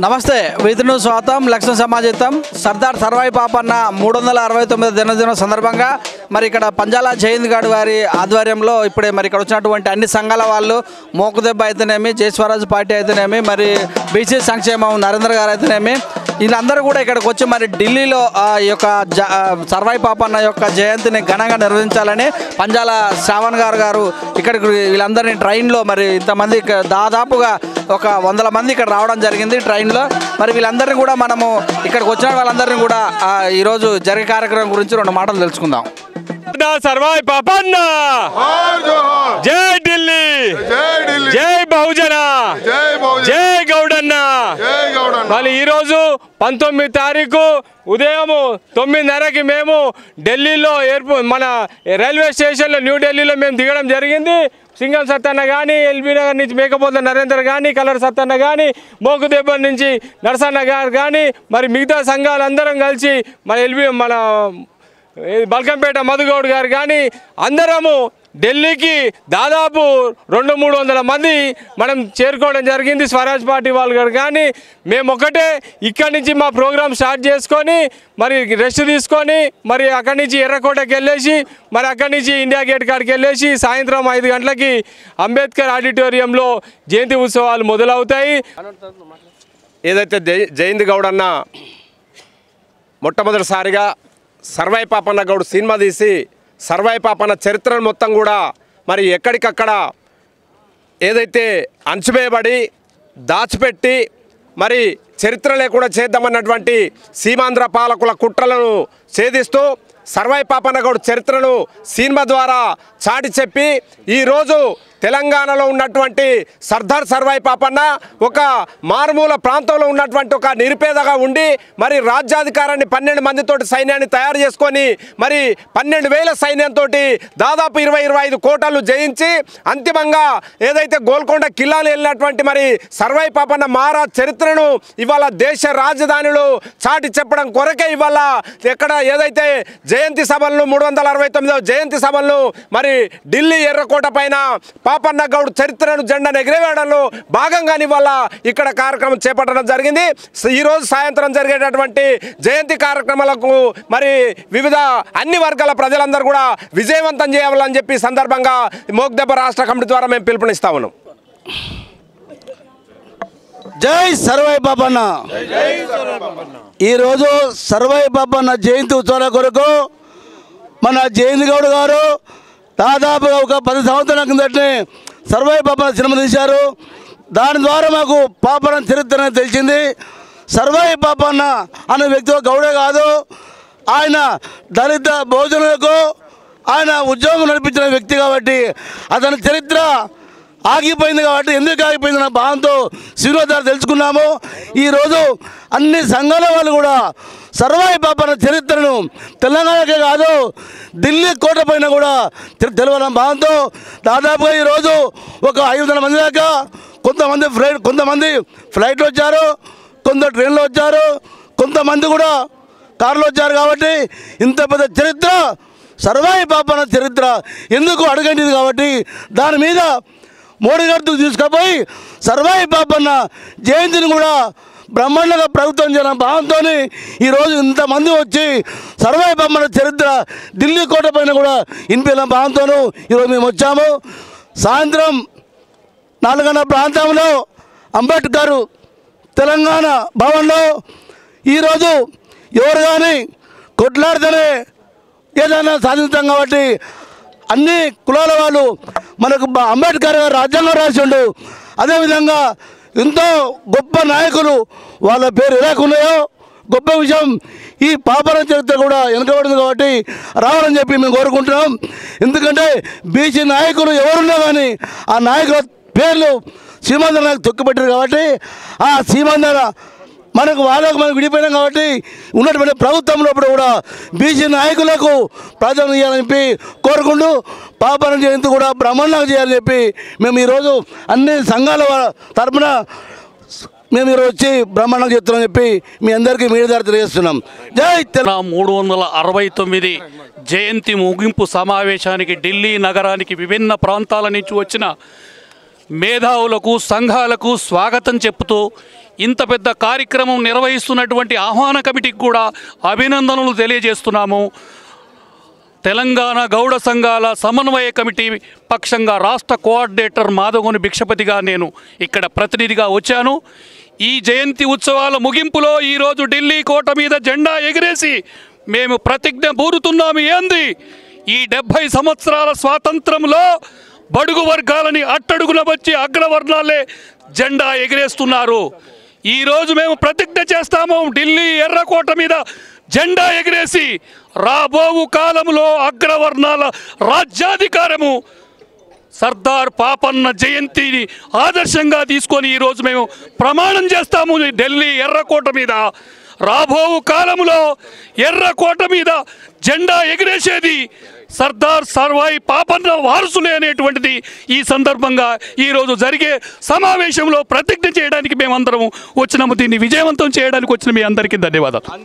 నమస్తే విధును స్వాగతం లక్ష్మణ సమాజితం సర్దార్ సర్వాయి పాపన్న 369 జన్మదినం సందర్భంగా మరి ఇక్కడ పంజాల జయంత్ గారు వారి ఆధ్వర్యంలో ఇప్పుడే మరి ఇక్కడ వచ్చినటువంటి అన్ని సంఘాల వాళ్ళు మోకుదెబ్బ అయితేనేమి జయస్వరాజ్ పార్టీ అయితేనేమి మరి బీసీ సంక్షేమం నరేంద్ర గారు అయితేనేమి వీళ్ళందరూ కూడా ఇక్కడికి వచ్చి మరి ఢిల్లీలో ఈ యొక్క సర్వాయి పాపన్న యొక్క జయంతిని ఘనంగా నిర్వహించాలని పంజాల శ్రావణ్ గారు ఇక్కడికి వీళ్ళందరినీ ట్రైన్లో మరి ఇంతమంది దాదాపుగా ఒక 100 మంది ఇక్కడ రావడం జరిగింది ట్రైన్లో. మరి వీళ్ళందరినీ కూడా మనము ఇక్కడికి వచ్చిన వాళ్ళందరినీ కూడా ఈరోజు జరిగే కార్యక్రమం గురించి 2 మాటలు తెలుసుకుందాం. సర్వాయి పాపన్న జై ఢిల్లీ, జై బహుజన, జై గౌడన్న. మళ్ళీ ఈరోజు 19 తారీఖు ఉదయం 9:30కి మేము ఢిల్లీలో మన రైల్వే స్టేషన్లో న్యూఢిల్లీలో మేము దిగడం జరిగింది. సింగం సత్తన్న కానీ, ఎల్బీ నగర్ నుంచి మేకపోతుల నరేందర్ కానీ, కలర్ సత్తన్న కానీ, మోకుదెబ్బ నుంచి నరసన్న గారు కానీ, మరి మిగతా సంఘాలందరం కలిసి మన బల్కంపేట మధుగౌడ్ గారు కానీ అందరము ఢిల్లీకి దాదాపు 200-300 మంది మనం చేరుకోవడం జరిగింది. స్వరాజ్ పార్టీ వాళ్ళు గారు కానీ మేము ఒకటే ఇక్కడి నుంచి మా ప్రోగ్రామ్ స్టార్ట్ చేసుకొని మరి రెస్ట్ తీసుకొని మరి అక్కడి నుంచి ఎర్రకోటకి వెళ్ళేసి మరి అక్కడి నుంచి ఇండియా గేట్ కాడికి వెళ్ళేసి సాయంత్రం 5 గంటలకి అంబేద్కర్ ఆడిటోరియంలో జయంతి ఉత్సవాలు మొదలవుతాయి. ఏదైతే జయంత్ గౌడ్ అన్న మొట్టమొదటిసారిగా సర్వాయి పాపన్న గౌడ్ సినిమా తీసి సర్వాయి పాపన్న చరిత్రను మొత్తం కూడా మరి ఎక్కడికక్కడ ఏదైతే అంచువేయబడి దాచిపెట్టి మరి చరిత్ర లేకుండా చేద్దామన్నటువంటి సీమాంధ్ర పాలకుల కుట్రలను ఛేదిస్తూ సర్వాయి పాపన్న గౌడ్ చరిత్రను సినిమా ద్వారా చాటి చెప్పి ఈరోజు తెలంగాణలో ఉన్నటువంటి సర్దార్ సర్వాయి పాపన్న ఒక మారుమూల ప్రాంతంలో ఉన్నటువంటి ఒక నిరుపేదగా ఉండి మరి రాజ్యాధికారాన్ని 12 మందితోటి సైన్యాన్ని తయారు చేసుకొని మరి 12,000 సైన్యంతో దాదాపు 20-25 కోటలు జయించి అంతిమంగా ఏదైతే గోల్కొండ కిల్లాలు వెళ్ళినటువంటి మరి సర్వాయి పాపన్న మహారాజ్ చరిత్రను ఇవాళ దేశ రాజధానిలో చాటి చెప్పడం కొరకే ఇవాళ ఎక్కడ ఏదైతే జయంతి సభలను 369వ జయంతి సభలను మరి ఢిల్లీ ఎర్రకోట పైన పాపన్న గౌడ్ చరిత్రను జెండాను ఎగిరేయడంలో భాగంగాని వల్ల ఇక్కడ కార్యక్రమం చేపట్టడం జరిగింది. ఈరోజు సాయంత్రం జరిగేటటువంటి జయంతి కార్యక్రమాలకు మరి వివిధ అన్ని వర్గాల ప్రజలందరూ కూడా విజయవంతం చేయాలని చెప్పి సందర్భంగా మోగ్దెబ్బ రాష్ట్ర కమిటీ ద్వారా మేము పిలుపునిస్తా ఉన్నాం. జై సర్వాయి పాపన్న. ఈరోజు సర్వాయి పాపన్న జయంతి ఉత్సవాల కొరకు మన జయంతి గౌడ్ గారు దాదాపుగా ఒక 10 సంవత్సరాల కిందటనే సర్వాయి పాపన్న సినిమా తీశారు. దాని ద్వారా మాకు పాపన్న చరిత్ర తెలిసింది. సర్వాయి పాపన్న అనే వ్యక్తి గౌడే కాదు, ఆయన దళిత భోజనులకు ఆయన ఉద్యోగం నడిపించిన వ్యక్తి కాబట్టి అతని చరిత్ర ఆగిపోయింది. కాబట్టి ఎందుకు ఆగిపోయింది నా భావంతో శ్రీనివాస్ తెలుసుకున్నాము. ఈరోజు అన్ని సంఘాల వాళ్ళు కూడా సర్వాయి పాపన్న చరిత్రను తెలంగాణకే కాదు ఢిల్లీ కోట పైన కూడా తెలవాలన్న భావంతో దాదాపుగా ఈరోజు ఒక 500 మంది దాకా కొంతమంది ఫ్లైట్లో వచ్చారు, కొందరు ట్రైన్లో వచ్చారు, కొంతమంది కూడా కారులో వచ్చారు. కాబట్టి ఇంత పెద్ద చరిత్ర సర్వాయి పాపన్న చరిత్ర ఎందుకు అడగండిది కాబట్టి దాని మీద మోడీ గారితో తీసుకుపోయి సర్వాయి పాపన్న జయంతిని కూడా బ్రహ్మాండంగా ప్రభుత్వం చేయాలన్న భావంతో ఈరోజు ఇంతమంది వచ్చి సర్వాయి పాపన్న చరిత్ర ఢిల్లీ కోట పైన కూడా వినిపించిన భావంతోనూ ఈరోజు మేము వచ్చాము. సాయంత్రం 4 ప్రాంతంలో అంబేద్కర్ తెలంగాణ భవన్లో ఈరోజు ఎవరు కానీ కొట్లాడితేనే ఏదైనా సాధిస్తాం కాబట్టి అన్ని కులాల వాళ్ళు మనకు అంబేద్కర్ గారు రాజ్యాంగం రాసిండు. అదేవిధంగా ఎంతో గొప్ప నాయకులు వాళ్ళ పేరు ఎలాగున్నాయో గొప్ప విషయం ఈ పాపన్న చరిత్ర కూడా వెనుకబడింది కాబట్టి రావాలని చెప్పి మేము కోరుకుంటున్నాం. ఎందుకంటే బీసీ నాయకులు ఎవరున్నా కానీ ఆ నాయకుల పేర్లు సీమాంధ్ర నాకు తొక్కిపెట్టారు కాబట్టి ఆ సీమాంధ్ర మనకు విడిపోయినాం కాబట్టి ఉన్నటువంటి ప్రభుత్వంలో కూడా బీసీ నాయకులకు ప్రాధాన్యత ఇవ్వాలని చెప్పి కోరుకుంటూ పాపన్న జయంతి కూడా బ్రహ్మాండంగా చేయాలని చెప్పి మేము ఈరోజు అన్ని సంఘాల తరఫున మేము ఈరోజు వచ్చి బ్రహ్మాండంగా చెప్తున్నామని చెప్పి మీ అందరికీ మీడియా ద్వారా తెలియజేస్తున్నాం. జై తెలంగాణ. 369 జయంతి ముగింపు సమావేశానికి ఢిల్లీ నగరానికి విభిన్న ప్రాంతాల నుంచి వచ్చిన మేధావులకు సంఘాలకు స్వాగతం చెప్తూ ఇంత పెద్ద కార్యక్రమం నిర్వహిస్తున్నటువంటి ఆహ్వాన కమిటీకి కూడా అభినందనలు తెలియజేస్తున్నాము. తెలంగాణ గౌడ సంఘాల సమన్వయ కమిటీ పక్షంగా రాష్ట్ర కోఆర్డినేటర్ మాధవగోని భిక్షపతిగా నేను ఇక్కడ ప్రతినిధిగా వచ్చాను. ఈ జయంతి ఉత్సవాల ముగింపులో ఈరోజు ఢిల్లీ కోట మీద జెండా ఎగిరేసి మేము ప్రతిజ్ఞ బూరుతున్నాము. ఏంది ఈ 70 సంవత్సరాల స్వాతంత్రంలో బడుగు వర్గాలని అట్టడుగున వచ్చి అగ్రవర్ణాలే జెండా ఎగిరేస్తున్నారు. ఈరోజు మేము ప్రతిజ్ఞ చేస్తాము, ఢిల్లీ ఎర్రకోట మీద జెండా ఎగిరేసి రాబోవు కాలంలో అగ్రవర్ణాల రాజ్యాధికారము సర్దార్ పాపన్న జయంతిని ఆదర్శంగా తీసుకొని ఈరోజు మేము ప్రమాణం చేస్తాము. ఢిల్లీ ఎర్రకోట మీద రాబోవు కాలంలో ఎర్రకోట మీద జెండా ఎగిరేసేది సర్దార్ సర్వాయి పాపన్న వారసులే అనేటువంటిది ఈ సందర్భంగా ఈరోజు జరిగే సమావేశంలో ప్రతిజ్ఞ చేయడానికి మేమందరం వచ్చినాము. దీన్ని విజయవంతం చేయడానికి వచ్చిన మీ అందరికీ ధన్యవాదాలు.